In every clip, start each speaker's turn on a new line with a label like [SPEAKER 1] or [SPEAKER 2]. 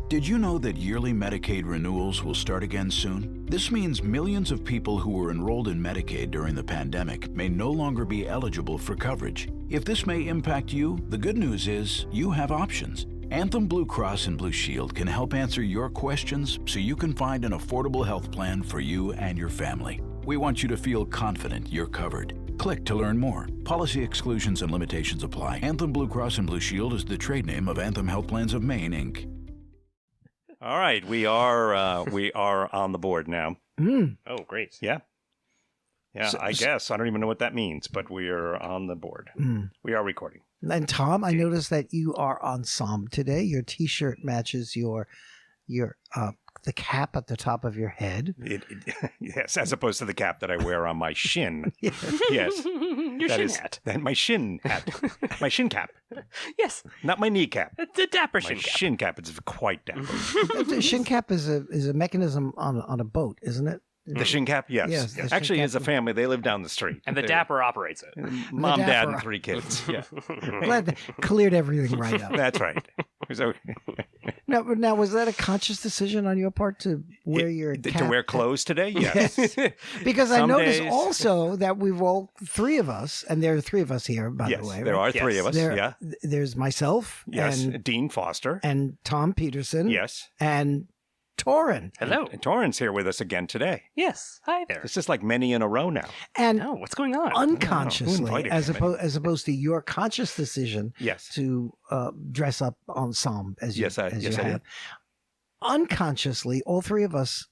[SPEAKER 1] Did you know that yearly Medicaid renewals will start again soon? This means millions of people who were enrolled in Medicaid during the pandemic may no longer be eligible for coverage. If this may impact you, the good news is you have options. Anthem Blue Cross and Blue Shield can help answer your questions so you can find an affordable health plan for you and your family. We want you to feel confident you're covered. Click to learn more. Policy exclusions and limitations apply. Anthem Blue Cross and Blue Shield is the trade name of Anthem Health Plans of Maine, Inc.
[SPEAKER 2] All right, we are on the board now.
[SPEAKER 3] Oh, great.
[SPEAKER 2] Yeah, I guess. I don't even know what that means, but we are on the board. We are recording.
[SPEAKER 4] And Tom, I noticed that you are ensemble today. Your T-shirt matches your the cap at the top of your head.
[SPEAKER 2] Yes, as opposed to the cap that I wear on my shin. Yes.
[SPEAKER 3] Your shin hat.
[SPEAKER 2] My shin hat. My shin cap.
[SPEAKER 3] Yes.
[SPEAKER 2] Not my kneecap.
[SPEAKER 3] It's a dapper
[SPEAKER 2] My
[SPEAKER 3] shin cap.
[SPEAKER 2] shin cap is quite dapper.
[SPEAKER 4] The shin cap is a mechanism on a boat, isn't it?
[SPEAKER 2] The shin cap, yes.
[SPEAKER 4] Yes, the shin
[SPEAKER 2] Actually,
[SPEAKER 4] cap.
[SPEAKER 2] as a family, they live down the street.
[SPEAKER 3] And the dapper operates it.
[SPEAKER 2] Mom,
[SPEAKER 4] The
[SPEAKER 2] dad,
[SPEAKER 4] dapper.
[SPEAKER 2] and 3 kids. Yeah.
[SPEAKER 4] Glad they cleared everything right up.
[SPEAKER 2] That's right. So,
[SPEAKER 4] Now, was that a conscious decision on your part to wear your cap?
[SPEAKER 2] to wear clothes today? Yes.
[SPEAKER 4] Because I
[SPEAKER 2] Some
[SPEAKER 4] noticed
[SPEAKER 2] days-
[SPEAKER 4] also that we've all 3 of us, and there are 3 of us here, by
[SPEAKER 2] Yes,
[SPEAKER 4] the way.
[SPEAKER 2] there
[SPEAKER 4] right?
[SPEAKER 2] are 3 of us.
[SPEAKER 4] There-
[SPEAKER 2] Yeah.
[SPEAKER 4] There's myself
[SPEAKER 2] Yes.
[SPEAKER 4] and
[SPEAKER 2] Dean Foster.
[SPEAKER 4] Tom Peterson.
[SPEAKER 2] Yes.
[SPEAKER 4] And Torin.
[SPEAKER 3] Hello.
[SPEAKER 2] And Torrin's here with us again today.
[SPEAKER 3] Yes. Hi there.
[SPEAKER 2] This is like many in a row now.
[SPEAKER 4] And
[SPEAKER 3] Oh, what's going on?
[SPEAKER 2] Who
[SPEAKER 4] unconsciously,
[SPEAKER 2] invited
[SPEAKER 4] as
[SPEAKER 2] him?
[SPEAKER 4] opposed to your conscious decision
[SPEAKER 2] Yes.
[SPEAKER 4] to dress up ensemble as you,
[SPEAKER 2] Yes, I
[SPEAKER 4] as you
[SPEAKER 2] did.
[SPEAKER 4] have. Unconsciously, all 3 of us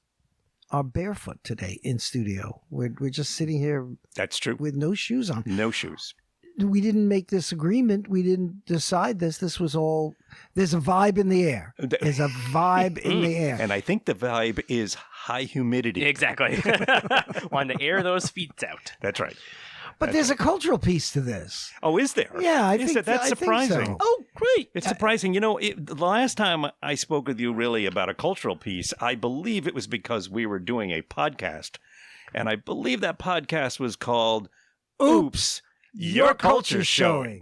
[SPEAKER 4] are barefoot today in studio. We're just sitting here
[SPEAKER 2] That's true.
[SPEAKER 4] with no shoes on.
[SPEAKER 2] No shoes.
[SPEAKER 4] We didn't make this agreement. We didn't decide this. This was all. There's a vibe in the air. There's a vibe in the air.
[SPEAKER 2] And I think the vibe is high humidity.
[SPEAKER 3] Exactly. Want to air those feet out.
[SPEAKER 2] That's right.
[SPEAKER 4] But there's a cultural piece to this.
[SPEAKER 2] Oh, is there?
[SPEAKER 4] Yeah, I
[SPEAKER 2] Is
[SPEAKER 4] think
[SPEAKER 2] it? That's
[SPEAKER 4] I think
[SPEAKER 2] surprising.
[SPEAKER 4] so.
[SPEAKER 3] Oh, great.
[SPEAKER 2] It's surprising. You know, the last time I spoke with you really about a cultural piece, I believe it was because we were doing a podcast. And I believe that podcast was called Oops, Your Culture's Showing.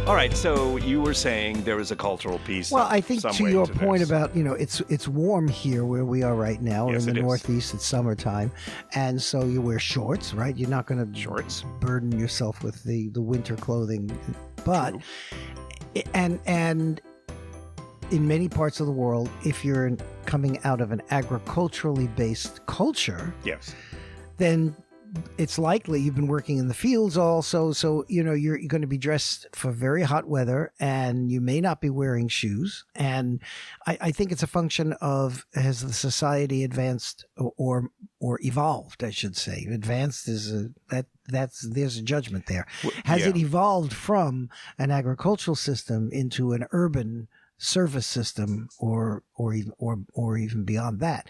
[SPEAKER 2] All right, so you were saying there was a cultural piece.
[SPEAKER 4] Well, I think
[SPEAKER 2] some
[SPEAKER 4] to
[SPEAKER 2] way
[SPEAKER 4] your
[SPEAKER 2] to
[SPEAKER 4] point
[SPEAKER 2] this.
[SPEAKER 4] about, it's warm here where we are right now.
[SPEAKER 2] Yes,
[SPEAKER 4] in
[SPEAKER 2] it
[SPEAKER 4] the
[SPEAKER 2] is.
[SPEAKER 4] Northeast, it's summertime. And so you wear shorts, right? You're not going to
[SPEAKER 2] Shorts.
[SPEAKER 4] burden yourself with the winter clothing. But, and in many parts of the world, if you're coming out of an agriculturally based culture,
[SPEAKER 2] Yes.
[SPEAKER 4] then it's likely you've been working in the fields also. So, you're going to be dressed for very hot weather and you may not be wearing shoes. And I think it's a function of, has the society advanced or evolved, I should say. Advanced is there's a judgment there. Has it evolved from an agricultural system into an urban service system or even beyond that?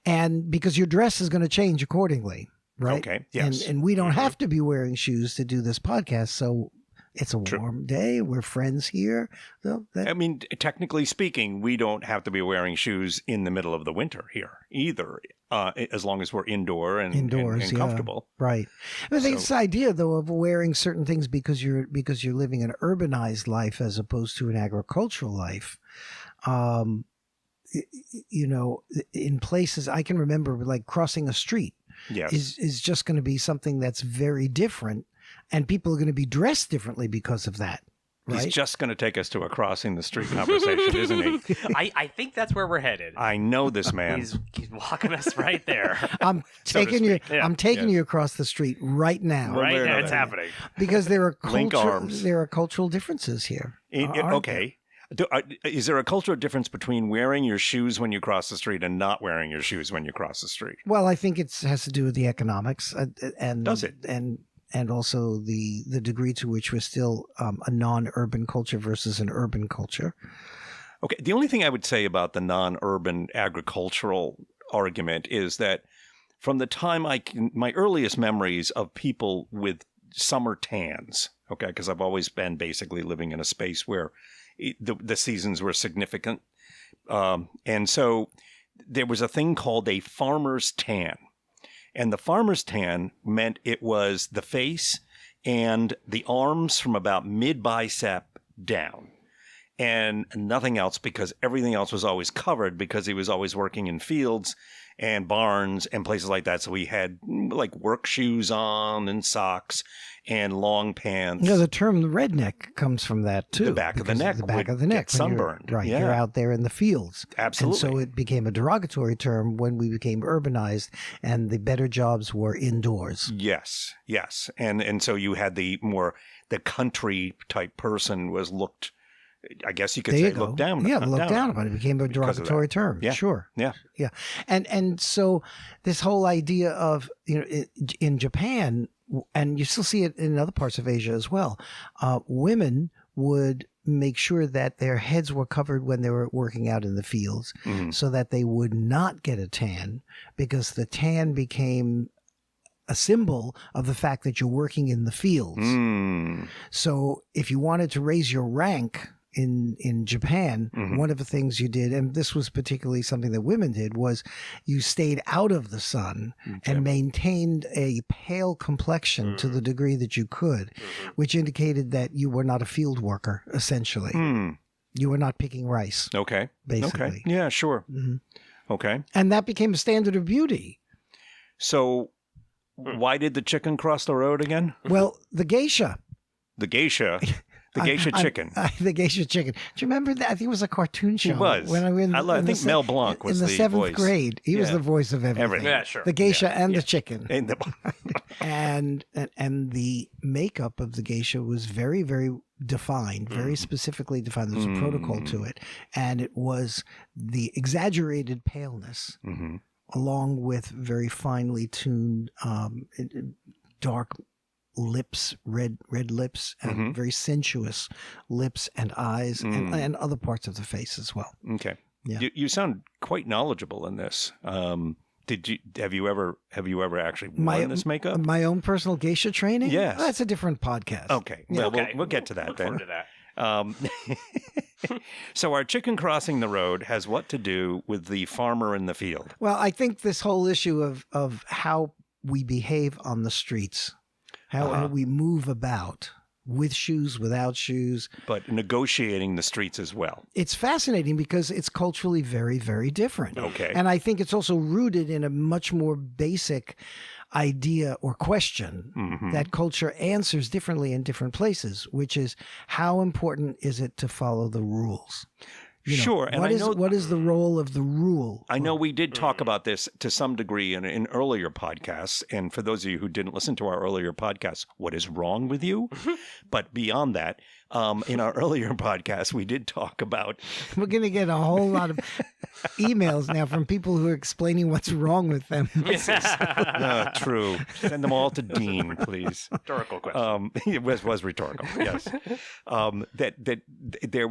[SPEAKER 4] And because your dress is going to change accordingly. Right.
[SPEAKER 2] Okay. Yes.
[SPEAKER 4] And we don't have to be wearing shoes to do this podcast. So it's a warm day. We're friends here. So
[SPEAKER 2] I mean, technically speaking, we don't have to be wearing shoes in the middle of the winter here either, as long as we're indoors, and comfortable.
[SPEAKER 4] Right. I think it's the idea, though, of wearing certain things because you're living an urbanized life as opposed to an agricultural life. In places I can remember, like crossing a street.
[SPEAKER 2] Yes.
[SPEAKER 4] is just going to be something that's very different, and people are going to be dressed differently because of that. Right?
[SPEAKER 2] He's just going to take us to a crossing the street conversation, isn't he?
[SPEAKER 3] I think that's where we're headed.
[SPEAKER 2] I know this man.
[SPEAKER 3] He's walking us right there.
[SPEAKER 4] I'm
[SPEAKER 2] So to
[SPEAKER 4] taking you.
[SPEAKER 2] speak.
[SPEAKER 3] Yeah.
[SPEAKER 4] I'm taking you across the street right now.
[SPEAKER 3] Right
[SPEAKER 2] way or
[SPEAKER 3] now, it's
[SPEAKER 2] another.
[SPEAKER 3] happening.
[SPEAKER 4] Because there are
[SPEAKER 2] Link arms.
[SPEAKER 4] cultural differences here. Aren't
[SPEAKER 2] Okay. Is there a cultural difference between wearing your shoes when you cross the street and not wearing your shoes when you cross the street?
[SPEAKER 4] there? Well, I think it has to do with the economics, and
[SPEAKER 2] Does it?
[SPEAKER 4] And also the degree to which we're still a non-urban culture versus an urban culture.
[SPEAKER 2] Okay. The only thing I would say about the non-urban agricultural argument is that from the time my earliest memories of people with summer tans, okay, because I've always been basically living in a space where the seasons were significant. And so there was a thing called a farmer's tan. And the farmer's tan meant it was the face and the arms from about mid-bicep down. And nothing else, because everything else was always covered, because he was always working in fields and barns and places like that. So he had like work shoes on and socks and long pants.
[SPEAKER 4] The term redneck comes from that too.
[SPEAKER 2] The back of the neck.
[SPEAKER 4] The back of the
[SPEAKER 2] would
[SPEAKER 4] neck.
[SPEAKER 2] get sunburned.
[SPEAKER 4] Right.
[SPEAKER 2] Yeah.
[SPEAKER 4] You're out there in the fields.
[SPEAKER 2] Absolutely.
[SPEAKER 4] And so it became a derogatory term when we became urbanized and the better jobs were indoors.
[SPEAKER 2] Yes. And so you had the country type person was looked, I guess you could say, looked down.
[SPEAKER 4] Yeah, looked down upon. It became a derogatory term.
[SPEAKER 2] Yeah.
[SPEAKER 4] Sure.
[SPEAKER 2] Yeah.
[SPEAKER 4] And so this whole idea of, in Japan, and you still see it in other parts of Asia as well, women would make sure that their heads were covered when they were working out in the fields so that they would not get a tan, because the tan became a symbol of the fact that you're working in the fields. So if you wanted to raise your rank in Japan, one of the things you did, and this was particularly something that women did, was you stayed out of the sun and maintained a pale complexion to the degree that you could, which indicated that you were not a field worker, essentially. You were not picking rice.
[SPEAKER 2] Okay.
[SPEAKER 4] Basically.
[SPEAKER 2] Okay. Yeah, sure. Okay.
[SPEAKER 4] And that became a standard of beauty.
[SPEAKER 2] So why did the chicken cross the road again?
[SPEAKER 4] Well, the geisha.
[SPEAKER 2] The geisha chicken.
[SPEAKER 4] The geisha chicken. Do you remember that? I think it was a cartoon show.
[SPEAKER 2] He was.
[SPEAKER 4] When
[SPEAKER 2] I think Mel Blanc was
[SPEAKER 4] in the
[SPEAKER 2] the
[SPEAKER 4] seventh
[SPEAKER 2] voice.
[SPEAKER 4] grade. He was the voice of everything.
[SPEAKER 3] Yeah, sure.
[SPEAKER 4] The geisha and the chicken.
[SPEAKER 2] And
[SPEAKER 4] And the makeup of the geisha was very, very defined, very specifically defined. There was a protocol to it. And it was the exaggerated paleness along with very finely tuned dark lips, red lips, and very sensuous lips and eyes, and other parts of the face as well.
[SPEAKER 2] Okay.
[SPEAKER 4] Yeah.
[SPEAKER 2] You sound quite knowledgeable in this. Have you ever actually worn this makeup?
[SPEAKER 4] My own personal geisha training?
[SPEAKER 2] Yes.
[SPEAKER 4] Well, that's a different podcast.
[SPEAKER 2] Okay.
[SPEAKER 3] Yeah,
[SPEAKER 2] Well,
[SPEAKER 3] okay.
[SPEAKER 2] we'll get to that
[SPEAKER 3] Look
[SPEAKER 2] then.
[SPEAKER 3] forward to that.
[SPEAKER 2] So our chicken crossing the road has what to do with the farmer in the field?
[SPEAKER 4] Well, I think this whole issue of how we behave on the streets, how we move about with shoes, without shoes.
[SPEAKER 2] But negotiating the streets as well.
[SPEAKER 4] It's fascinating because it's culturally very, very different.
[SPEAKER 2] Okay.
[SPEAKER 4] And I think it's also rooted in a much more basic idea or question that culture answers differently in different places, which is how important is it to follow the rules?
[SPEAKER 2] Sure. And
[SPEAKER 4] what is the role of the rule?
[SPEAKER 2] I know we did talk about this to some degree in earlier podcasts. And for those of you who didn't listen to our earlier podcasts, what is wrong with you? But beyond that, in our earlier podcast, we did talk about...
[SPEAKER 4] We're going to get a whole lot of emails now from people who are explaining what's wrong with them.
[SPEAKER 2] True. Send them all to Dean, please.
[SPEAKER 3] Rhetorical question.
[SPEAKER 2] It was rhetorical, yes. That there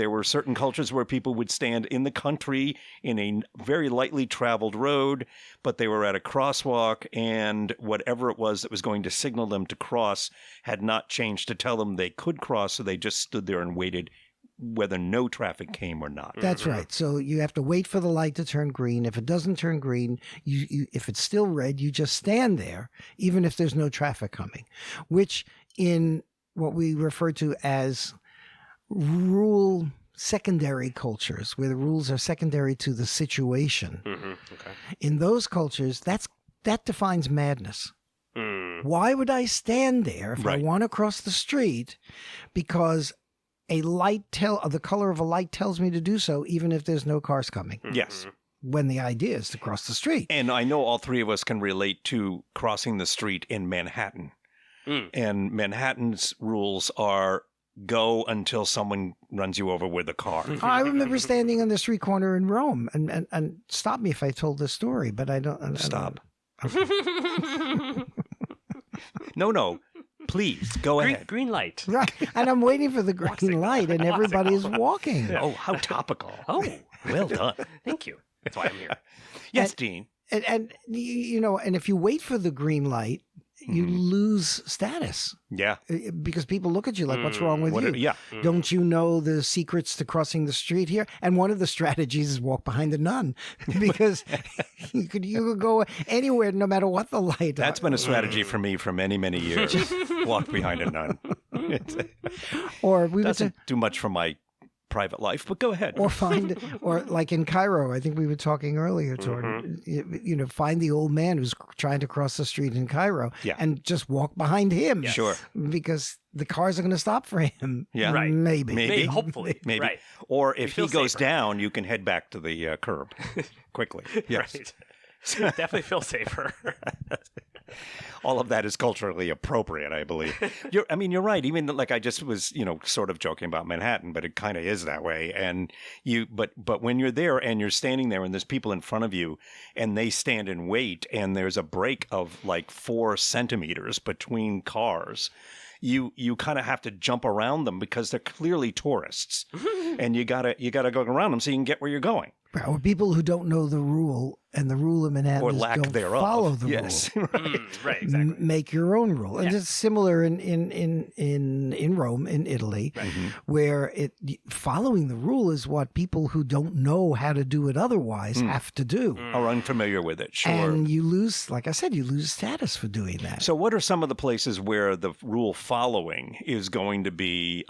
[SPEAKER 2] were certain cultures where people would stand in the country in a very lightly traveled road, but they were at a crosswalk, and whatever it was that was going to signal them to cross had not changed to tell them they could cross, so they just stood there and waited whether no traffic came or not.
[SPEAKER 4] That's right. So you have to wait for the light to turn green. If it doesn't turn green, if it's still red, you just stand there, even if there's no traffic coming, which in what we refer to as rule secondary cultures, where the rules are secondary to the situation.
[SPEAKER 3] Okay.
[SPEAKER 4] In those cultures, that defines madness. Why would I stand there if I want to cross the street? Because the color of a light tells me to do so, even if there's no cars coming.
[SPEAKER 2] Yes.
[SPEAKER 4] When the idea is to cross the street.
[SPEAKER 2] And I know all three of us can relate to crossing the street in Manhattan. And Manhattan's rules are go until someone runs you over with a car.
[SPEAKER 4] I remember standing on the street corner in Rome, and stop me if I told this story, but I don't.
[SPEAKER 2] Stop. No. Please, go ahead.
[SPEAKER 3] Green light.
[SPEAKER 4] Right. And I'm waiting for the green light, and everybody's walking.
[SPEAKER 2] Oh, how topical.
[SPEAKER 3] Oh,
[SPEAKER 2] Well done.
[SPEAKER 3] thank you. That's why I'm here.
[SPEAKER 2] Yes, Dean.
[SPEAKER 4] And if you wait for the green light, you lose status
[SPEAKER 2] Yeah.
[SPEAKER 4] because people look at you like, what's wrong with you?
[SPEAKER 2] Yeah.
[SPEAKER 4] Don't you know the secrets to crossing the street here? And one of the strategies is walk behind a nun because you could go anywhere no matter what the light.
[SPEAKER 2] That's been a strategy for me for many, many years. Walk behind a nun.
[SPEAKER 4] or we would
[SPEAKER 2] Doesn't do much for my private life, but go ahead.
[SPEAKER 4] or like in Cairo, I think we were talking earlier, Jordan, find the old man who's trying to cross the street in Cairo and just walk behind him.
[SPEAKER 2] Yes. Sure.
[SPEAKER 4] Because the cars are going to stop for him.
[SPEAKER 2] Yeah.
[SPEAKER 3] Right.
[SPEAKER 4] Maybe.
[SPEAKER 3] Hopefully.
[SPEAKER 2] Maybe.
[SPEAKER 3] Right.
[SPEAKER 2] Or if he
[SPEAKER 3] feel
[SPEAKER 2] goes
[SPEAKER 3] safer.
[SPEAKER 2] down, you can head back to the curb quickly. Yes.
[SPEAKER 3] Right. Definitely feel safer.
[SPEAKER 2] All of that is culturally appropriate, I believe. You're right. Even like I just was, sort of joking about Manhattan, but it kind of is that way. And but when you're there and you're standing there and there's people in front of you and they stand and wait and there's a break of like 4 centimeters between cars, you kind of have to jump around them because they're clearly tourists, and you gotta go around them so you can get where you're going.
[SPEAKER 4] Or people who don't know the rule, and the rule of Manhattan
[SPEAKER 2] Or
[SPEAKER 4] is
[SPEAKER 2] lack
[SPEAKER 4] don't
[SPEAKER 2] thereof.
[SPEAKER 4] follow the
[SPEAKER 2] Yes.
[SPEAKER 4] rule.
[SPEAKER 3] Right, exactly.
[SPEAKER 4] Make your own rule. And it's similar in Rome, in Italy, where following the rule is what people who don't know how to do it otherwise have to do.
[SPEAKER 2] Are unfamiliar with it, sure.
[SPEAKER 4] And you lose, like I said, you lose status for doing that.
[SPEAKER 2] So what are some of the places where the rule following is going to be,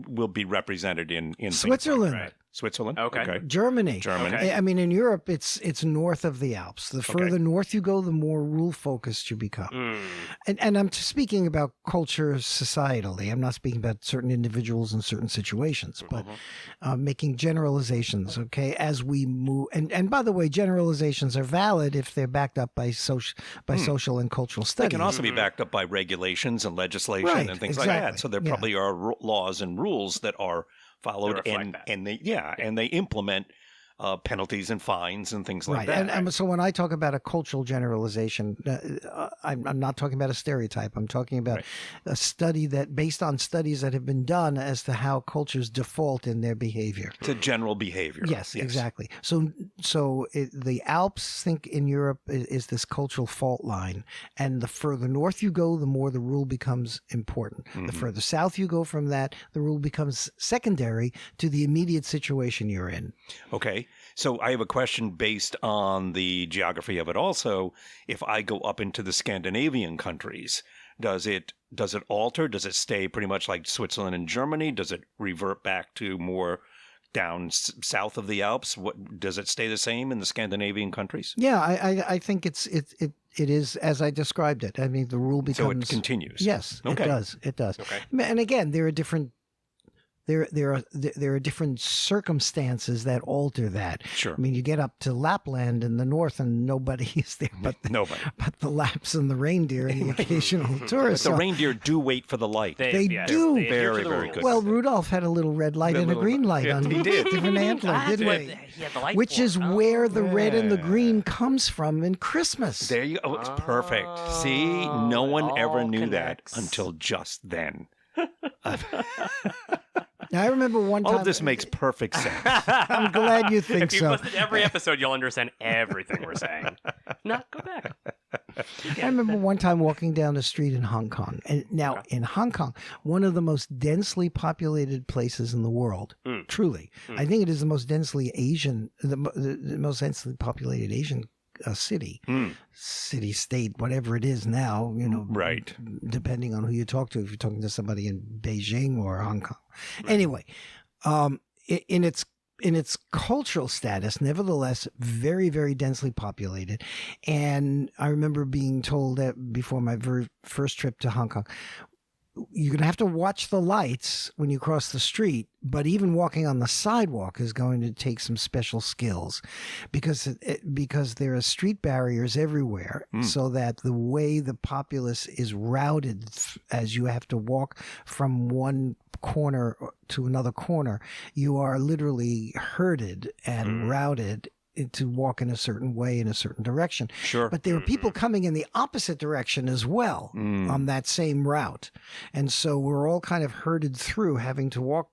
[SPEAKER 2] will be represented in things like
[SPEAKER 4] Switzerland.
[SPEAKER 3] Right.
[SPEAKER 2] Switzerland?
[SPEAKER 3] Okay.
[SPEAKER 4] Germany.
[SPEAKER 2] Germany.
[SPEAKER 4] I mean, in Europe, it's north of the Alps. The further north you go, the more rule focused you become. And I'm speaking about culture societally. I'm not speaking about certain individuals in certain situations, but making generalizations. Okay, as we move, and by the way, generalizations are valid if they're backed up by social and cultural
[SPEAKER 2] They
[SPEAKER 4] studies.
[SPEAKER 2] can also be backed up by regulations and legislation
[SPEAKER 4] Right,
[SPEAKER 2] and things like
[SPEAKER 4] exactly.
[SPEAKER 2] that. So there
[SPEAKER 4] Yeah.
[SPEAKER 2] probably are laws and rules that are followed
[SPEAKER 3] That reflect that.
[SPEAKER 2] and they implement penalties and fines and things like
[SPEAKER 4] Right.
[SPEAKER 2] that.
[SPEAKER 4] And so when I talk about a cultural generalization, I'm not talking about a stereotype. I'm talking about a study that based on studies that have been done as to how cultures default in their behavior.
[SPEAKER 2] It's a general behavior.
[SPEAKER 4] Yes, exactly. So the Alps, think in Europe, is this cultural fault line. And the further north you go, the more the rule becomes important. The further south you go from that, the rule becomes secondary to the immediate situation you're in.
[SPEAKER 2] Okay. So I have a question based on the geography of it also. If I go up into the Scandinavian countries, does it alter? Does it stay pretty much like Switzerland and Germany? Does it revert back to more down south of the Alps? Does it stay the same in the Scandinavian countries?
[SPEAKER 4] Yeah, I think it is as I described it. I mean, the rule becomes.
[SPEAKER 2] So it continues.
[SPEAKER 4] Yes,
[SPEAKER 2] Okay.
[SPEAKER 4] It does.
[SPEAKER 3] Okay.
[SPEAKER 4] And again, there are different. There are different circumstances that alter that.
[SPEAKER 2] Sure.
[SPEAKER 4] I mean, you get up to Lapland in the north, and nobody is there, but the Laps and the reindeer and the occasional tourists.
[SPEAKER 2] The
[SPEAKER 4] So-
[SPEAKER 2] reindeer do wait for the light.
[SPEAKER 4] They do.
[SPEAKER 3] They adhere to
[SPEAKER 2] Very,
[SPEAKER 3] the
[SPEAKER 2] very
[SPEAKER 3] rules.
[SPEAKER 2] good.
[SPEAKER 4] well, Rudolph had a little red light and a green light on
[SPEAKER 2] he did.
[SPEAKER 4] different antler, didn't
[SPEAKER 3] Right.
[SPEAKER 4] he?
[SPEAKER 3] He had the light
[SPEAKER 4] Which
[SPEAKER 3] for
[SPEAKER 4] is
[SPEAKER 3] it.
[SPEAKER 4] where the red and the green comes from in Christmas.
[SPEAKER 2] There you go. Oh, it's perfect. See, no one
[SPEAKER 3] it
[SPEAKER 2] ever
[SPEAKER 3] all
[SPEAKER 2] knew
[SPEAKER 3] connects.
[SPEAKER 2] that until just then.
[SPEAKER 4] Now, I remember one time.
[SPEAKER 2] All of this makes perfect sense.
[SPEAKER 4] I'm glad you think
[SPEAKER 3] If you
[SPEAKER 4] so.
[SPEAKER 3] listen to every episode, you'll understand everything we're saying. No, go back.
[SPEAKER 4] I remember one time walking down the street in Hong Kong. And now in Hong Kong, one of the most densely populated places in the world, truly. I think it is the most densely the most densely populated Asian city, city, state, whatever it is now,
[SPEAKER 2] Right.
[SPEAKER 4] depending on who you talk to, if you're talking to somebody in Beijing or Hong Kong. Anyway, in its cultural status, nevertheless, very, very densely populated. And I remember being told that before my first trip to Hong Kong, you're going to have to watch the lights when you cross the street, but even walking on the sidewalk is going to take some special skills because there are street barriers everywhere, so that the way the populace is routed as you have to walk from one corner to another corner, you are literally herded and routed to walk in a certain way in a certain direction.
[SPEAKER 2] Sure.
[SPEAKER 4] But there are people coming in the opposite direction as well on that same route. And so we're all kind of herded through having to walk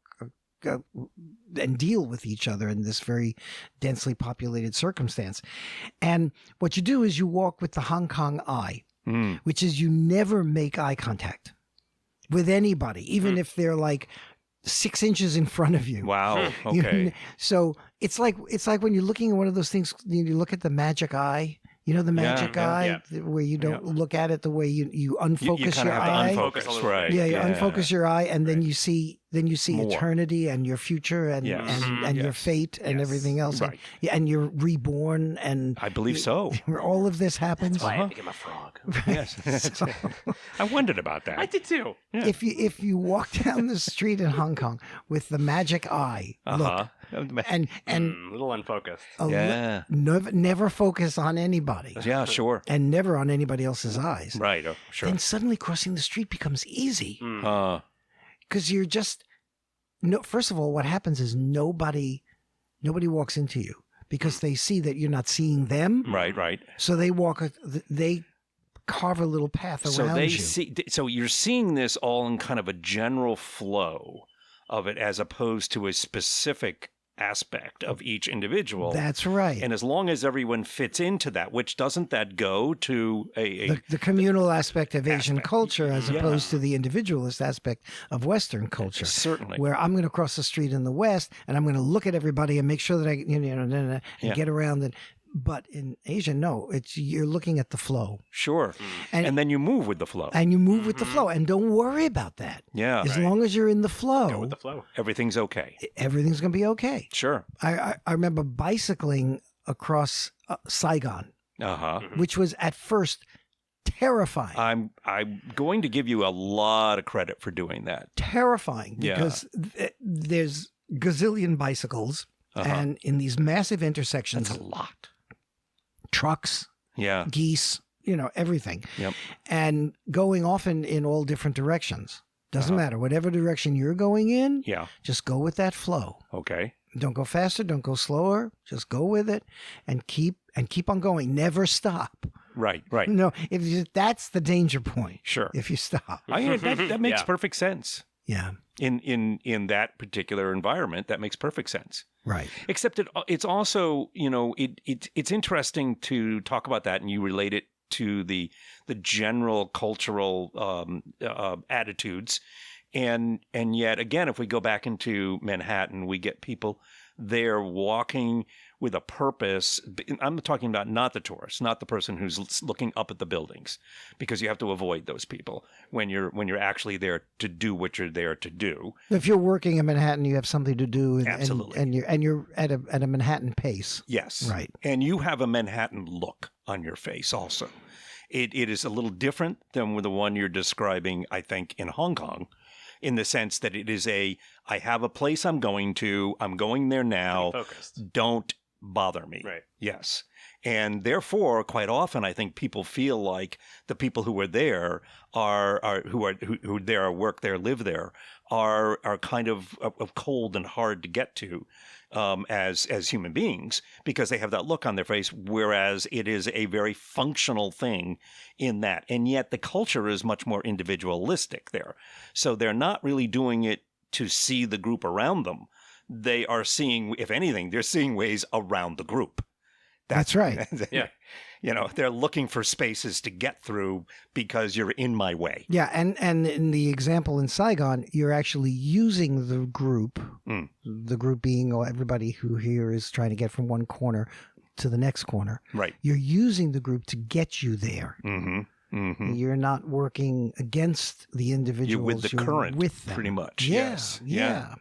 [SPEAKER 4] and deal with each other in this very densely populated circumstance. And what you do is you walk with the Hong Kong eye. which is you never make eye contact with anybody, even if they're like 6 inches in front of you.
[SPEAKER 2] Wow.
[SPEAKER 4] You
[SPEAKER 2] Okay.
[SPEAKER 4] know, so it's like when you're looking at one of those things, you look at the magic eye. You know the magic eye where you don't look at it the way you unfocus
[SPEAKER 2] You kind
[SPEAKER 4] your
[SPEAKER 2] of
[SPEAKER 4] eye.
[SPEAKER 2] have to unfocus, right?
[SPEAKER 4] Yeah, you unfocus your eye, and then you see
[SPEAKER 2] More.
[SPEAKER 4] eternity and your future and your fate and everything else.
[SPEAKER 2] Right.
[SPEAKER 4] And you're reborn, and
[SPEAKER 2] I believe so.
[SPEAKER 4] all of this happens.
[SPEAKER 3] That's why I became a frog.
[SPEAKER 2] Yes.
[SPEAKER 4] So,
[SPEAKER 2] I wondered about that.
[SPEAKER 3] I did too.
[SPEAKER 2] Yeah.
[SPEAKER 4] if you walk down the street in Hong Kong with the magic eye, look, and
[SPEAKER 3] A little unfocused.
[SPEAKER 4] never focus on anybody.
[SPEAKER 2] Yeah, sure.
[SPEAKER 4] And never on anybody else's eyes.
[SPEAKER 2] Right. Oh, sure.
[SPEAKER 4] Then suddenly crossing the street becomes easy because you're just first of all, what happens is nobody walks into you because they see that you're not seeing them.
[SPEAKER 2] Right.
[SPEAKER 4] So they carve a little path around you.
[SPEAKER 2] So you're seeing this all in kind of a general flow of it, as opposed to a specific aspect of each individual.
[SPEAKER 4] That's right.
[SPEAKER 2] And as long as everyone fits into that, which doesn't that go to
[SPEAKER 4] the communal aspect of Asian culture as opposed to the individualist aspect of Western culture.
[SPEAKER 2] Certainly.
[SPEAKER 4] Where I'm going to cross the street in the West and I'm going to look at everybody and make sure that I and get around it. But in Asia, no, you're looking at the flow.
[SPEAKER 2] Sure. And then you move with the flow.
[SPEAKER 4] And you move with the flow. And don't worry about that.
[SPEAKER 2] Yeah.
[SPEAKER 4] As long as you're in the flow.
[SPEAKER 3] Go with the flow.
[SPEAKER 2] Everything's okay.
[SPEAKER 4] Everything's going to be okay.
[SPEAKER 2] Sure.
[SPEAKER 4] I remember bicycling across Saigon, which was at first terrifying.
[SPEAKER 2] I'm going to give you a lot of credit for doing that.
[SPEAKER 4] Terrifying because there's gazillion bicycles. And in these massive intersections,
[SPEAKER 2] that's a lot.
[SPEAKER 4] Trucks, geese, everything.
[SPEAKER 2] Yep.
[SPEAKER 4] And going often in all different directions. Doesn't matter. Whatever direction you're going in, just go with that flow.
[SPEAKER 2] Okay.
[SPEAKER 4] Don't go faster, don't go slower. Just go with it and keep on going. Never stop.
[SPEAKER 2] Right.
[SPEAKER 4] No, that's the danger point.
[SPEAKER 2] Sure.
[SPEAKER 4] If you stop.
[SPEAKER 2] That makes perfect sense.
[SPEAKER 4] Yeah.
[SPEAKER 2] In that particular environment, that makes perfect sense.
[SPEAKER 4] Right.
[SPEAKER 2] Except it's also, it's interesting to talk about that, and you relate it to the general cultural attitudes, and yet again, if we go back into Manhattan, we get people there walking with a purpose. I'm talking about not the tourist, not the person who's looking up at the buildings, because you have to avoid those people when you're actually there to do what you're there to do.
[SPEAKER 4] If you're working in Manhattan, you have something to do,
[SPEAKER 2] Absolutely.
[SPEAKER 4] and you're at a Manhattan pace.
[SPEAKER 2] Yes,
[SPEAKER 4] right.
[SPEAKER 2] And you have a Manhattan look on your face also. It is a little different than the one you're describing, I think, in Hong Kong, in the sense that it is I have a place I'm going there now.
[SPEAKER 3] Focused.
[SPEAKER 2] Don't bother me.
[SPEAKER 3] Right.
[SPEAKER 2] Yes. And therefore, quite often, I think people feel like the people who are there who there, work there, live there, are kind of cold and hard to get to as human beings, because they have that look on their face, whereas it is a very functional thing in that. And yet the culture is much more individualistic there. So they're not really doing it to see the group around them. They are seeing, if anything, they're seeing ways around the group.
[SPEAKER 4] That's right.
[SPEAKER 3] Yeah.
[SPEAKER 2] They're looking for spaces to get through because you're in my way.
[SPEAKER 4] Yeah, and in the example in Saigon, you're actually using the group being everybody who here is trying to get from one corner to the next corner.
[SPEAKER 2] Right.
[SPEAKER 4] You're using the group to get you there.
[SPEAKER 2] Mm-hmm. Mm-hmm.
[SPEAKER 4] You're not working against the individuals.
[SPEAKER 2] You're with the current,
[SPEAKER 4] with them.
[SPEAKER 2] pretty much.
[SPEAKER 4] Yeah,
[SPEAKER 2] Yes.
[SPEAKER 4] yeah.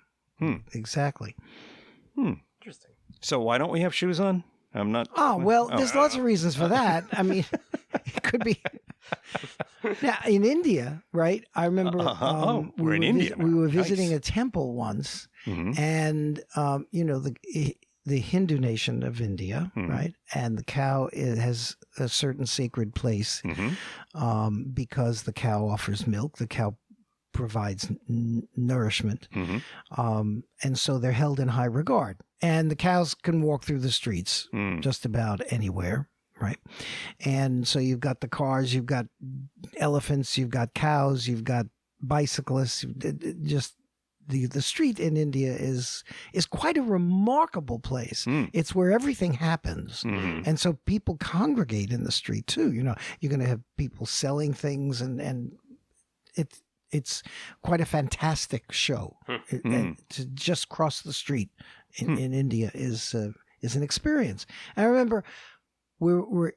[SPEAKER 4] Exactly.
[SPEAKER 3] Interesting.
[SPEAKER 2] So why don't we have shoes on? I'm not.
[SPEAKER 4] Oh, well, there's lots of reasons for that. I mean, it could be. Now, in India, right? I remember
[SPEAKER 2] we're in India.
[SPEAKER 4] We were
[SPEAKER 2] Nice.
[SPEAKER 4] visiting a temple once, and, the Hindu nation of India, right? And the cow has a certain sacred place because the cow offers milk. The cow provides nourishment. And so they're held in high regard. And the cows can walk through the streets just about anywhere, right? And so you've got the cars, you've got elephants, you've got cows, you've got bicyclists. the street in India is quite a remarkable place. It's where everything happens, and so people congregate in the street too. You know, you're going to have people selling things, and it's quite a fantastic show. And to just cross the street in India is an experience. I remember. We're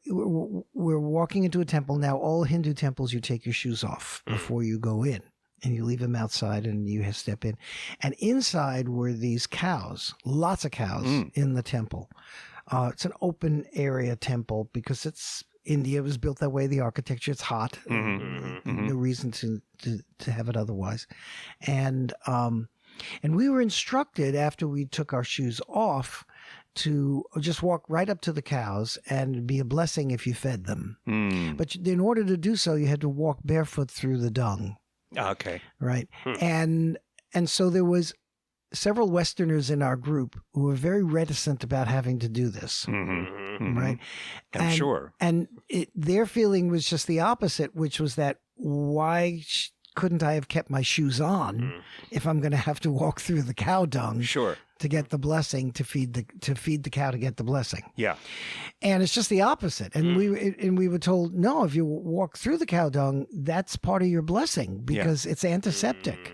[SPEAKER 4] walking into a temple now. All Hindu temples, you take your shoes off before you go in, and you leave them outside, and you step in. And inside were these cows, lots of cows in the temple. It's an open area temple because India was built that way. The architecture, it's hot. No reason to have it otherwise. And we were instructed after we took our shoes off to just walk right up to the cows, and it'd be a blessing if you fed them. But in order to do so, you had to walk barefoot through the dung.
[SPEAKER 2] Okay.
[SPEAKER 4] Right. And so there was several Westerners in our group who were very reticent about having to do this. Right.
[SPEAKER 2] I'm sure.
[SPEAKER 4] And their feeling was just the opposite, which was that why couldn't I have kept my shoes on if I'm going to have to walk through the cow dung?
[SPEAKER 2] Sure.
[SPEAKER 4] To get the blessing, to feed the cow to get the blessing.
[SPEAKER 2] Yeah.
[SPEAKER 4] And it's just the opposite. And we were told, no, if you walk through the cow dung, that's part of your blessing because it's antiseptic.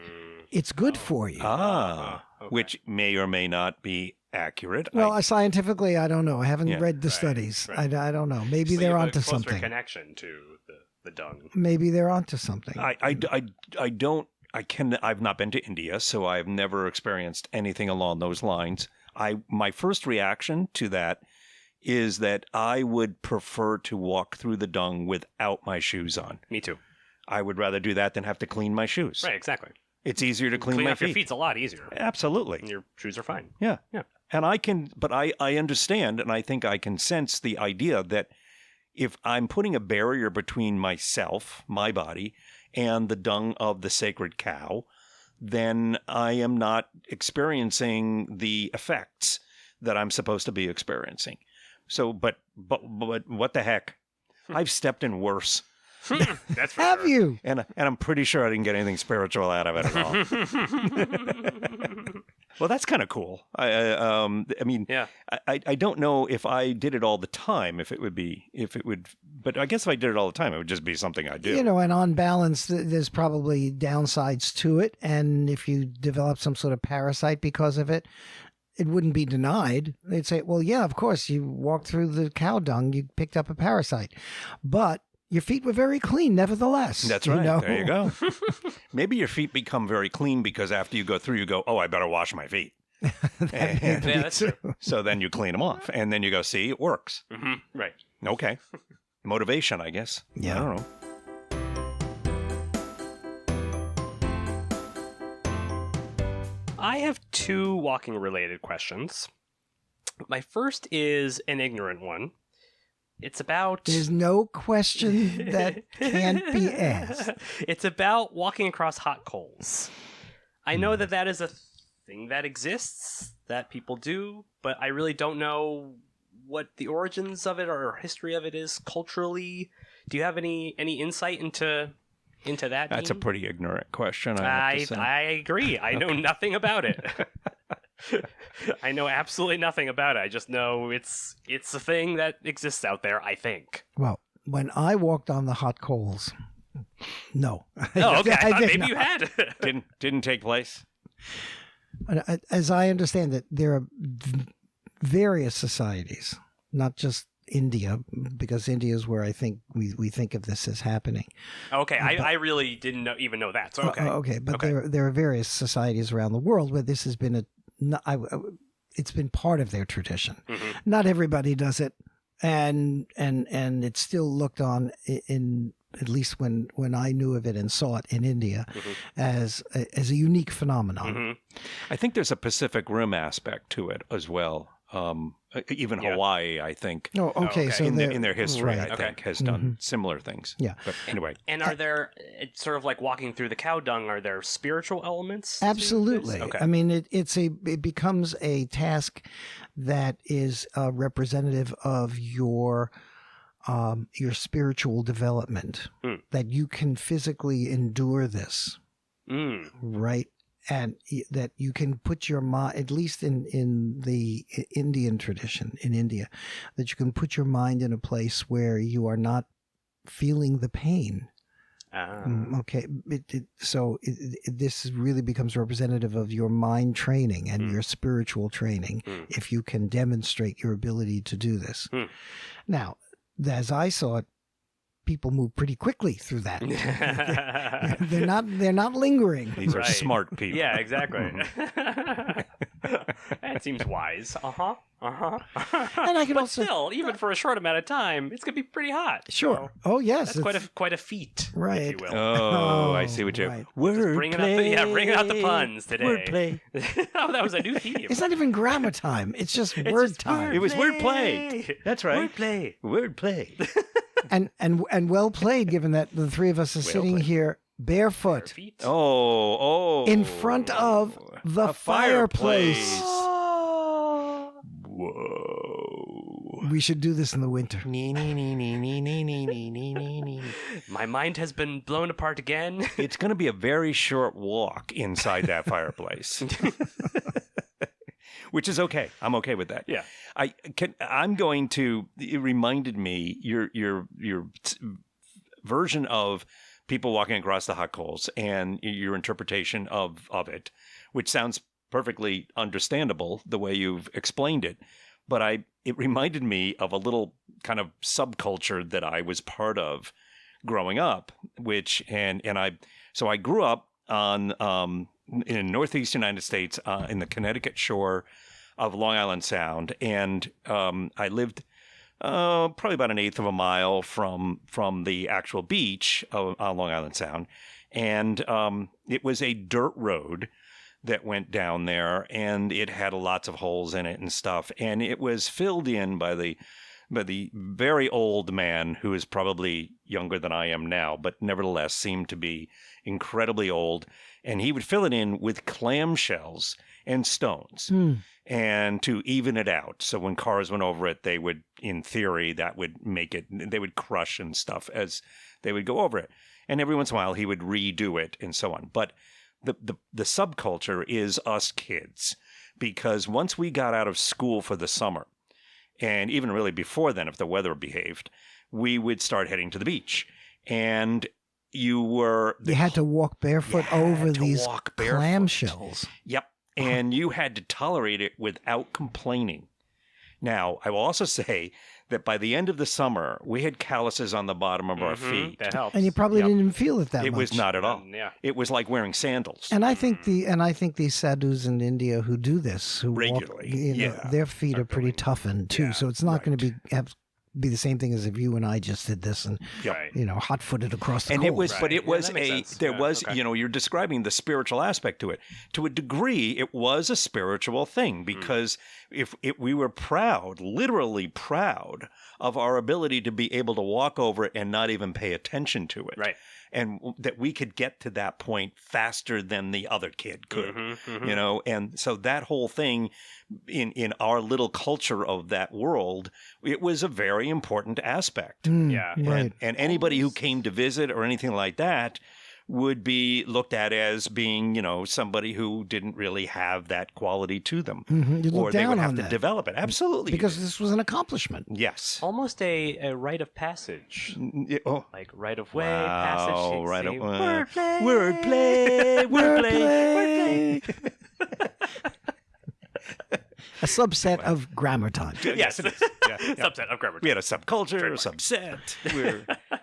[SPEAKER 4] It's good for you.
[SPEAKER 2] Okay. Which may or may not be accurate.
[SPEAKER 4] Well, scientifically, I don't know. I haven't read the studies.
[SPEAKER 3] Right.
[SPEAKER 4] I don't know. Maybe
[SPEAKER 3] So
[SPEAKER 4] they're
[SPEAKER 3] you have
[SPEAKER 4] onto
[SPEAKER 3] a closer
[SPEAKER 4] something.
[SPEAKER 3] connection to the dung.
[SPEAKER 4] Maybe they're onto something.
[SPEAKER 2] I've not been to India, so I've never experienced anything along those lines. My first reaction to that is that I would prefer to walk through the dung without my shoes on.
[SPEAKER 3] Me too.
[SPEAKER 2] I would rather do that than have to clean my shoes.
[SPEAKER 3] Right, exactly.
[SPEAKER 2] It's easier to clean
[SPEAKER 3] Clean
[SPEAKER 2] my
[SPEAKER 3] up
[SPEAKER 2] feet.
[SPEAKER 3] your feet's a lot easier.
[SPEAKER 2] Absolutely.
[SPEAKER 3] And your shoes are fine.
[SPEAKER 2] Yeah.
[SPEAKER 3] Yeah.
[SPEAKER 2] And I understand, and I think I can sense the idea that if I'm putting a barrier between myself, my body, and the dung of the sacred cow, then I am not experiencing the effects that I'm supposed to be experiencing. So, but what the heck? I've stepped in worse.
[SPEAKER 3] That's for
[SPEAKER 4] Have
[SPEAKER 3] sure.
[SPEAKER 4] you?
[SPEAKER 2] And I'm pretty sure I didn't get anything spiritual out of it at all. Well, that's kind of cool. I mean,
[SPEAKER 3] Yeah.
[SPEAKER 2] I don't know if I did it all the time, but I guess if I did it all the time, it would just be something I do.
[SPEAKER 4] You know, and on balance, there's probably downsides to it. And if you develop some sort of parasite because of it, it wouldn't be denied. They'd say, well, yeah, of course, you walked through the cow dung, you picked up a parasite. But your feet were very clean, nevertheless.
[SPEAKER 2] That's right.
[SPEAKER 4] You know?
[SPEAKER 2] There you go. Maybe your feet become very clean because after you go through, you go, oh, I better wash my feet.
[SPEAKER 3] Yeah, that's true.
[SPEAKER 2] So then you clean them off. And then you go, see, it works.
[SPEAKER 3] Right.
[SPEAKER 2] Okay. Motivation, I guess.
[SPEAKER 4] Yeah.
[SPEAKER 2] I don't know.
[SPEAKER 3] I have two walking related questions. My first is an ignorant one. It's about
[SPEAKER 4] There's no question that can't be asked.
[SPEAKER 3] It's about walking across hot coals. I know that is a thing that exists, that people do, but I really don't know what the origins of it or history of it is culturally. Do you have any insight into that?
[SPEAKER 2] That's a
[SPEAKER 3] Dean?
[SPEAKER 2] pretty ignorant question. I have to say.
[SPEAKER 3] I agree. I know nothing about it. I know absolutely nothing about it. I just know it's a thing that exists out there, I think.
[SPEAKER 4] Well, when I walked on the hot coals, no.
[SPEAKER 3] Oh, okay. I thought
[SPEAKER 4] did
[SPEAKER 3] maybe you
[SPEAKER 4] not.
[SPEAKER 3] had.
[SPEAKER 2] Didn't take place.
[SPEAKER 4] As I understand it, there are various societies, not just India, because India is where I think we think of this as happening.
[SPEAKER 3] Okay, I really didn't even know that. So okay.
[SPEAKER 4] Okay, but
[SPEAKER 3] Okay.
[SPEAKER 4] there are various societies around the world where this has been it's been part of their tradition.
[SPEAKER 3] Mhm.
[SPEAKER 4] Not everybody does it, and it's still looked on in at least when I knew of it and saw it in India as a unique phenomenon.
[SPEAKER 3] Mhm.
[SPEAKER 2] I think there's a Pacific Rim aspect to it as well. Even
[SPEAKER 3] Yeah.
[SPEAKER 2] Hawaii, I think,
[SPEAKER 4] Oh, okay.
[SPEAKER 3] okay.
[SPEAKER 4] So
[SPEAKER 2] in
[SPEAKER 4] they're-
[SPEAKER 2] their history,
[SPEAKER 4] right.
[SPEAKER 2] I
[SPEAKER 3] Okay.
[SPEAKER 2] think, has done similar things.
[SPEAKER 4] Yeah.
[SPEAKER 2] But anyway,
[SPEAKER 3] And are there, it's sort of like walking through the cow dung, are there spiritual elements? to
[SPEAKER 4] Absolutely.
[SPEAKER 3] this? Okay.
[SPEAKER 4] I mean, it becomes a task that is representative of your spiritual development,
[SPEAKER 3] Mm.
[SPEAKER 4] that you can physically endure this,
[SPEAKER 3] Mm.
[SPEAKER 4] right? that you can put your mind, at least in the Indian tradition in India, that you can put your mind in a place where you are not feeling the pain. Okay, this really becomes representative of your mind training and your spiritual training if you can demonstrate your ability to do this. Now, as I saw it, people move pretty quickly through that. They're not lingering.
[SPEAKER 2] These are smart people.
[SPEAKER 3] Yeah, exactly. That seems wise.
[SPEAKER 4] And I can
[SPEAKER 3] but
[SPEAKER 4] also
[SPEAKER 3] still, even for a short amount of time, it's gonna be pretty hot.
[SPEAKER 4] Sure.
[SPEAKER 3] So
[SPEAKER 4] Oh yes,
[SPEAKER 3] that's quite a feat,
[SPEAKER 4] right.
[SPEAKER 3] if you will.
[SPEAKER 2] Oh, I see what you're.
[SPEAKER 4] Right.
[SPEAKER 3] Bringing out the puns today.
[SPEAKER 2] Wordplay.
[SPEAKER 3] Oh, that was a new theme.
[SPEAKER 4] It's not even grammar time. It's just word time.
[SPEAKER 2] It was wordplay. That's right.
[SPEAKER 3] Wordplay.
[SPEAKER 2] Wordplay.
[SPEAKER 4] and well played, given that the three of us are sitting
[SPEAKER 2] played.
[SPEAKER 4] here barefoot
[SPEAKER 3] Feet.
[SPEAKER 2] Oh.
[SPEAKER 4] in front of the fireplace.
[SPEAKER 2] Whoa.
[SPEAKER 4] We should do this in the winter.
[SPEAKER 3] My mind has been blown apart again.
[SPEAKER 2] It's going to be a very short walk inside that fireplace. Which is okay. I'm okay with that.
[SPEAKER 3] Yeah.
[SPEAKER 2] I'm going to. It reminded me your version of people walking across the hot coals and your interpretation of it, which sounds perfectly understandable the way you've explained it. But it reminded me of a little kind of subculture that I was part of growing up, so I grew up in Northeast United States, in the Connecticut shore of Long Island Sound. And I lived probably about an eighth of a mile from the actual beach on Long Island Sound. And it was a dirt road that went down there, and it had lots of holes in it and stuff. And it was filled in by the very old man who is probably younger than I am now, but nevertheless seemed to be incredibly old. And he would fill it in with clamshells and stones and to even it out. So when cars went over it, they would, in theory, that would make it, they would crush and stuff as they would go over it. And every once in a while he would redo it and so on. But the subculture is us kids, because once we got out of school for the summer, and even really before then, if the weather behaved, we would start heading to the beach. And you had
[SPEAKER 4] to walk barefoot over these clamshells.
[SPEAKER 2] Yep. And you had to tolerate it without complaining. Now, I will also say that by the end of the summer, we had calluses on the bottom of our feet.
[SPEAKER 3] That helps.
[SPEAKER 4] And you probably didn't even feel it that much.
[SPEAKER 2] It was not at all.
[SPEAKER 3] Yeah.
[SPEAKER 2] It was like wearing sandals.
[SPEAKER 4] And I think these sadhus in India who do this, who
[SPEAKER 2] regularly,
[SPEAKER 4] walk, their feet are pretty toughened too. So it's not going to be the same thing as if you and I just did this and hot-footed across the coals.
[SPEAKER 2] It was, but it was
[SPEAKER 3] okay.
[SPEAKER 2] You're describing the spiritual aspect to it. To a degree, it was a spiritual thing, because if we were proud, literally proud of our ability to be able to walk over it and not even pay attention to it.
[SPEAKER 3] Right.
[SPEAKER 2] And that we could get to that point faster than the other kid could, and so that whole thing in our little culture of that world, it was a very important aspect.
[SPEAKER 3] Yeah.
[SPEAKER 4] Right.
[SPEAKER 2] And anybody who came to visit or anything like that would be looked at as being, somebody who didn't really have that quality to them, or they would have to develop it. Absolutely.
[SPEAKER 4] Because this was an accomplishment.
[SPEAKER 2] Yes.
[SPEAKER 3] Almost a rite of passage. Like rite of way, passage.
[SPEAKER 2] Oh, right.
[SPEAKER 3] Wordplay.
[SPEAKER 2] Wordplay.
[SPEAKER 4] A subset of grammar time.
[SPEAKER 2] Yes, it is. Yeah.
[SPEAKER 3] Subset of grammar.
[SPEAKER 2] We had a subculture, a subset.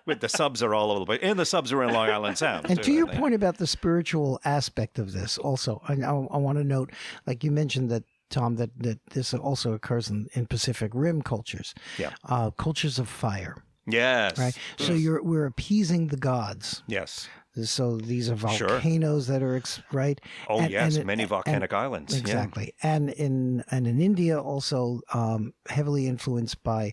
[SPEAKER 2] With the subs are all over the place. And the subs are in Long Island Sound.
[SPEAKER 4] And to your point about the spiritual aspect of this also, I want to note, like you mentioned that, Tom, that this also occurs in Pacific Rim cultures.
[SPEAKER 2] Yeah.
[SPEAKER 4] Cultures of fire.
[SPEAKER 2] Yes.
[SPEAKER 4] Right. So we're appeasing the gods.
[SPEAKER 2] Yes.
[SPEAKER 4] So these are volcanoes that are right.
[SPEAKER 2] Oh, yes, many volcanic islands.
[SPEAKER 4] Exactly, yeah. And in India also heavily influenced by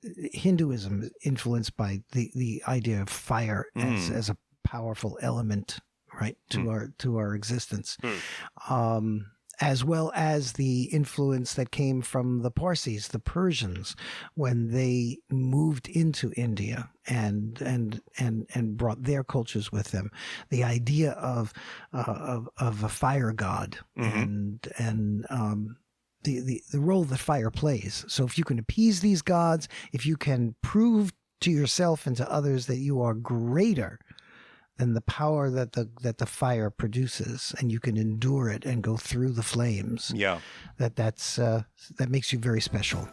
[SPEAKER 4] Hinduism, influenced by the idea of fire as a powerful element, right, to our existence. as well as the influence that came from the Parsis, the Persians, when they moved into India and brought their cultures with them. The idea of a fire god and the role that fire plays. So if you can appease these gods, if you can prove to yourself and to others that you are greater than the power that the fire produces, and you can endure it and go through the flames.
[SPEAKER 2] Yeah.
[SPEAKER 4] That makes you very special.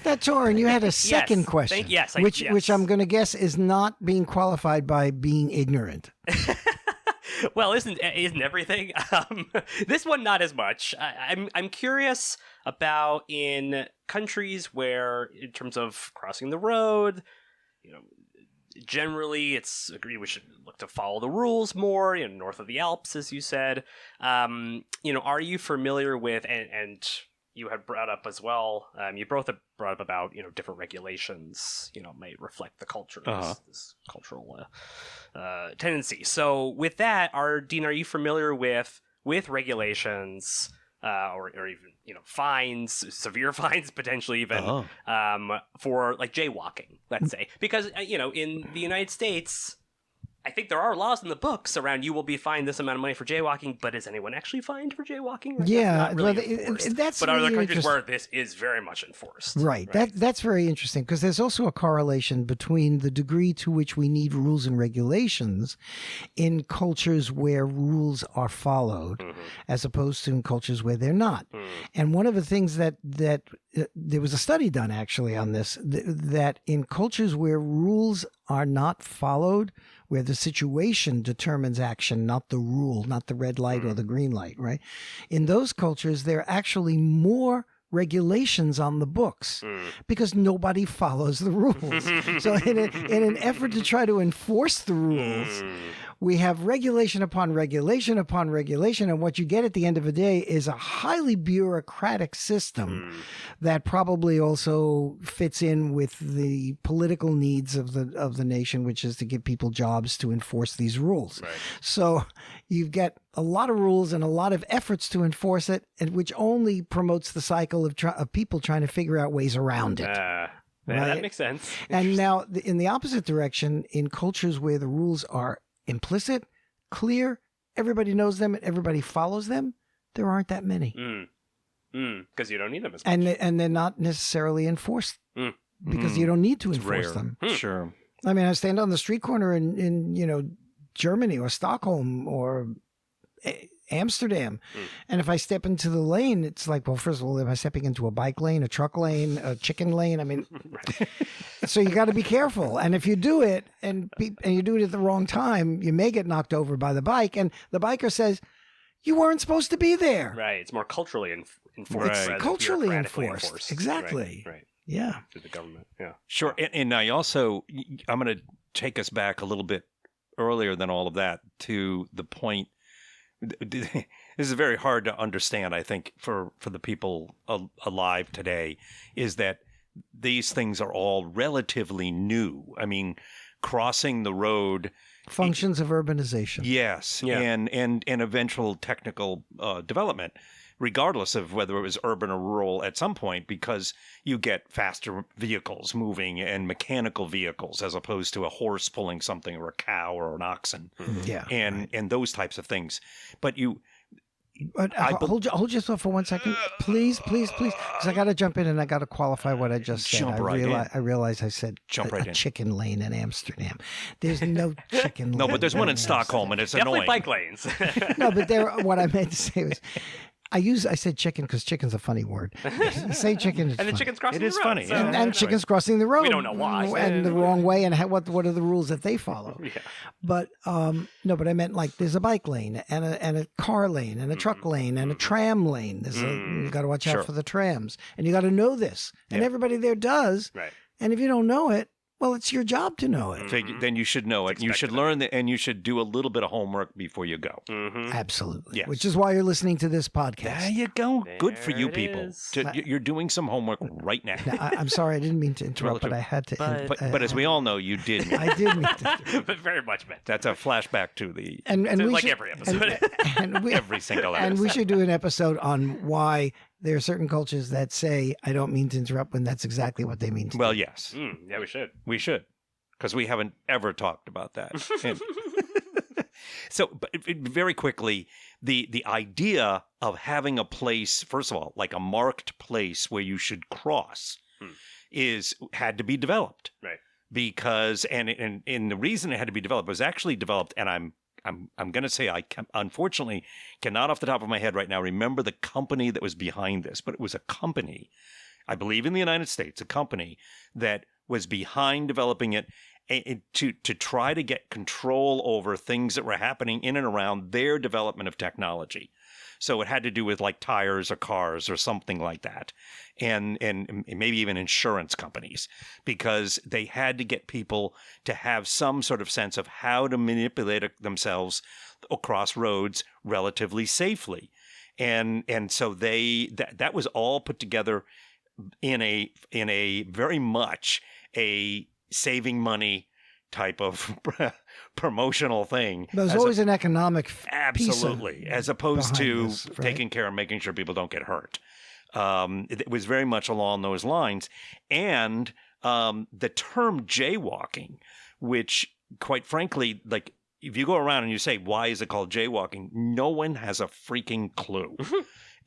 [SPEAKER 4] That's Oren, you had a second question, which I'm going to guess is not being qualified by being ignorant.
[SPEAKER 3] Well, isn't everything? This one not as much. I'm curious about in countries where, in terms of crossing the road, generally it's agreed we should look to follow the rules more. North of the Alps, as you said. Are you familiar with and you had brought up as well. You both have brought up about different regulations. May reflect the culture, this cultural tendency. So with that, Dean, are you familiar with regulations or even fines, severe fines potentially even for like jaywalking? Let's say because in the United States, I think there are laws in the books around you will be fined this amount of money for jaywalking, but is anyone actually fined for jaywalking?
[SPEAKER 4] Yeah,
[SPEAKER 3] really
[SPEAKER 4] that's
[SPEAKER 3] but
[SPEAKER 4] really
[SPEAKER 3] are there countries where this is very much enforced?
[SPEAKER 4] Right. That's very interesting because there's also a correlation between the degree to which we need rules and regulations in cultures where rules are followed, as opposed to in cultures where they're not. And one of the things that there was a study done actually on this, that in cultures where rules are not followed, where the situation determines action, not the rule, not the red light or the green light, right? In those cultures, there are actually more regulations on the books because nobody follows the rules. So in an effort to try to enforce the rules, we have regulation upon regulation upon regulation, and what you get at the end of the day is a highly bureaucratic system that probably also fits in with the political needs of the nation, which is to give people jobs to enforce these rules. Right. So you've got a lot of rules and a lot of efforts to enforce it, and which only promotes the cycle of people trying to figure out ways around it.
[SPEAKER 3] Yeah, that makes sense.
[SPEAKER 4] And now, in the opposite direction, in cultures where the rules are implicit, clear, everybody knows them, and everybody follows them, there aren't that many.
[SPEAKER 3] Because you don't need them as much.
[SPEAKER 4] And they're not necessarily enforced because you don't need to enforce them.
[SPEAKER 2] Sure.
[SPEAKER 4] I mean, I stand on the street corner in Germany or Stockholm or Amsterdam, and if I step into the lane, it's like, well, first of all, am I stepping into a bike lane, a truck lane, a chicken lane? I mean, so you got to be careful. And if you do it and you do it at the wrong time, you may get knocked over by the bike, and the biker says, you weren't supposed to be there.
[SPEAKER 3] Right. It's more culturally enforced.
[SPEAKER 4] It's culturally enforced. Exactly.
[SPEAKER 3] Right.
[SPEAKER 4] Yeah.
[SPEAKER 3] Through the government. Yeah.
[SPEAKER 2] Sure. And I'm going to take us back a little bit earlier than all of that to the point. This is very hard to understand, I think, for the people alive today, is that these things are all relatively new. I mean, crossing the road.
[SPEAKER 4] Functions of urbanization.
[SPEAKER 2] Yes. Yeah. And eventual technical development, regardless of whether it was urban or rural at some point, because you get faster vehicles moving and mechanical vehicles as opposed to a horse pulling something or a cow or an oxen.
[SPEAKER 4] Yeah.
[SPEAKER 2] And those types of things. But
[SPEAKER 4] hold yourself for 1 second, please, because I got to jump in and I got to qualify what I just said. I realize I said a chicken lane in Amsterdam. There's no chicken lane.
[SPEAKER 2] No, but there's one in Stockholm, and it's
[SPEAKER 3] definitely
[SPEAKER 2] annoying.
[SPEAKER 3] Bike lanes.
[SPEAKER 4] No, but what I meant to say was, I said chicken because chicken's a funny word. You say chicken, it's
[SPEAKER 3] and the
[SPEAKER 4] funny.
[SPEAKER 3] chicken's crossing
[SPEAKER 2] the road. It is funny.
[SPEAKER 3] So,
[SPEAKER 4] and chicken's crossing the road.
[SPEAKER 3] We don't know why.
[SPEAKER 4] And the wrong way, and what are the rules that they follow.
[SPEAKER 3] Yeah.
[SPEAKER 4] But no, but I meant like there's a bike lane and a car lane and a truck lane and a tram lane. You got to watch out for the trams. And you got to know this. And everybody there does.
[SPEAKER 3] Right.
[SPEAKER 4] And if you don't know it, Well, it's your job to know it.
[SPEAKER 2] Then you should know it. You should learn that, and you should do a little bit of homework before you go.
[SPEAKER 4] Absolutely.
[SPEAKER 2] Yes.
[SPEAKER 4] Which is why you're listening to this podcast.
[SPEAKER 2] There you go. Good for you
[SPEAKER 3] it
[SPEAKER 2] people.
[SPEAKER 3] is.
[SPEAKER 2] You're doing some homework right now.
[SPEAKER 4] Now, I'm sorry, I didn't mean to interrupt, but I had to.
[SPEAKER 2] But as we all know, you did. mean
[SPEAKER 4] I did mean to.
[SPEAKER 3] But very much meant.
[SPEAKER 2] That's a flashback to the
[SPEAKER 4] And we
[SPEAKER 3] like
[SPEAKER 4] should,
[SPEAKER 3] every episode.
[SPEAKER 4] and we,
[SPEAKER 2] every single episode.
[SPEAKER 4] and we should do an episode on why there are certain cultures that say, I don't mean to interrupt, when that's exactly what they mean to
[SPEAKER 2] Well,
[SPEAKER 4] do.
[SPEAKER 2] yes,
[SPEAKER 3] Yeah, we should.
[SPEAKER 2] we should, because we haven't ever talked about that. And- so, but very quickly, the idea of having a place, first of all, like a marked place where you should cross, had to be developed.
[SPEAKER 3] Right.
[SPEAKER 2] Because and the reason it had to be developed was actually developed, and I'm going to say unfortunately cannot off the top of my head right now remember the company that was behind this, but it was a company, I believe in the United States, a company that was behind developing it to try to get control over things that were happening in and around their development of technology. So it had to do with like tires or cars or something like that, and maybe even insurance companies, because they had to get people to have some sort of sense of how to manipulate themselves across roads relatively safely, and so that was all put together in a very much a saving money type of promotional thing.
[SPEAKER 4] There's always an economic
[SPEAKER 2] absolutely, as opposed to
[SPEAKER 4] this, right?
[SPEAKER 2] taking care of making sure people don't get hurt. It was very much along those lines. And the term jaywalking, which quite frankly, like if you go around and you say, why is it called jaywalking? No one has a freaking clue.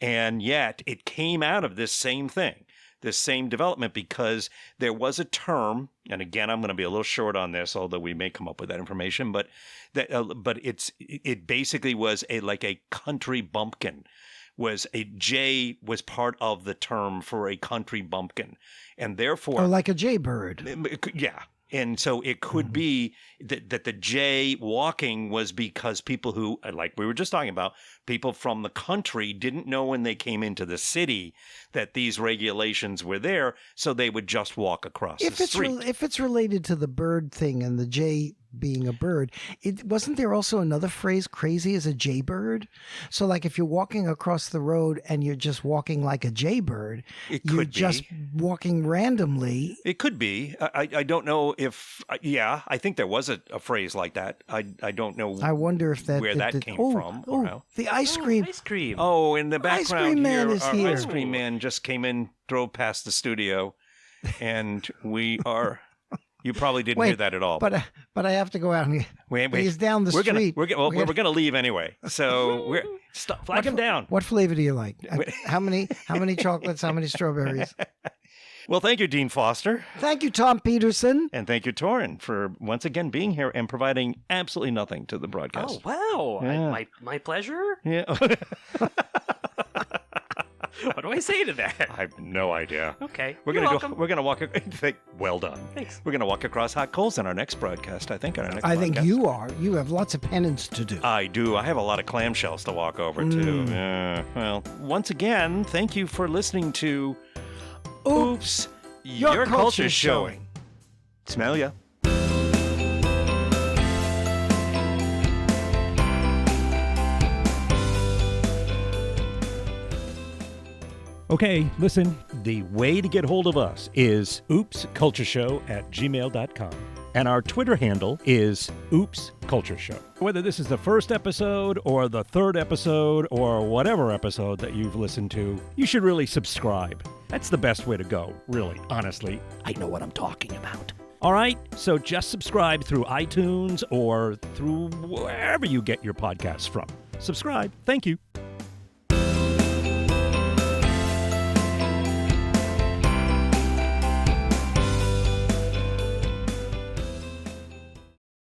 [SPEAKER 2] And yet it came out of this same thing, this same development, because there was a term, and again, I'm going to be a little short on this, although we may come up with that information, but it basically was like a country bumpkin. Was a jay was part of the term for a country bumpkin, and therefore,
[SPEAKER 4] like a jaybird.
[SPEAKER 2] Yeah. And so it could be that the jay walking was because people who, like we were just talking about, people from the country didn't know when they came into the city that these regulations were there, so they would just walk across the street.
[SPEAKER 4] If it's related to the bird thing and the jay being a bird, wasn't there also another phrase, crazy as a jaybird? So like if you're walking across the road and you're just walking like a jaybird, you're just walking randomly.
[SPEAKER 2] It could be. I don't know if, I think there was a phrase like that. I don't know.
[SPEAKER 4] I wonder if that
[SPEAKER 2] where that came from. Or how.
[SPEAKER 4] The ice cream.
[SPEAKER 3] Ice cream.
[SPEAKER 2] Oh, in the background,
[SPEAKER 4] Ice cream man is
[SPEAKER 2] our
[SPEAKER 4] here.
[SPEAKER 2] ice cream man just came in, drove past the studio, and we are. You probably didn't hear that at all.
[SPEAKER 4] But I have to go out and he's down the street.
[SPEAKER 2] We're gonna leave anyway. So flag him down.
[SPEAKER 4] What flavor do you like? How many chocolates? How many strawberries?
[SPEAKER 2] Well, thank you, Dean Foster.
[SPEAKER 4] Thank you, Tom Peterson.
[SPEAKER 2] And thank you, Torin, for once again being here and providing absolutely nothing to the broadcast.
[SPEAKER 3] Oh, wow.
[SPEAKER 2] Yeah.
[SPEAKER 3] My pleasure?
[SPEAKER 2] Yeah.
[SPEAKER 3] What do I say to that?
[SPEAKER 2] I have no idea.
[SPEAKER 3] Okay.
[SPEAKER 2] We're gonna walk. Well done.
[SPEAKER 3] Thanks.
[SPEAKER 2] We're gonna walk across hot coals in our next broadcast. I think
[SPEAKER 4] I think you are. You have lots of penance to do.
[SPEAKER 2] I do. I have a lot of clamshells to walk over to. Well, once again, thank you for listening to Oops, Your Culture's Showing. Smell ya. Okay, listen, the way to get hold of us is oopscultureshow@gmail.com. And our Twitter handle is oopscultureshow. Whether this is the first episode or the third episode or whatever episode that you've listened to, you should really subscribe. That's the best way to go, really, honestly. I know what I'm talking about. All right, so just subscribe through iTunes or through wherever you get your podcasts from. Subscribe. Thank you.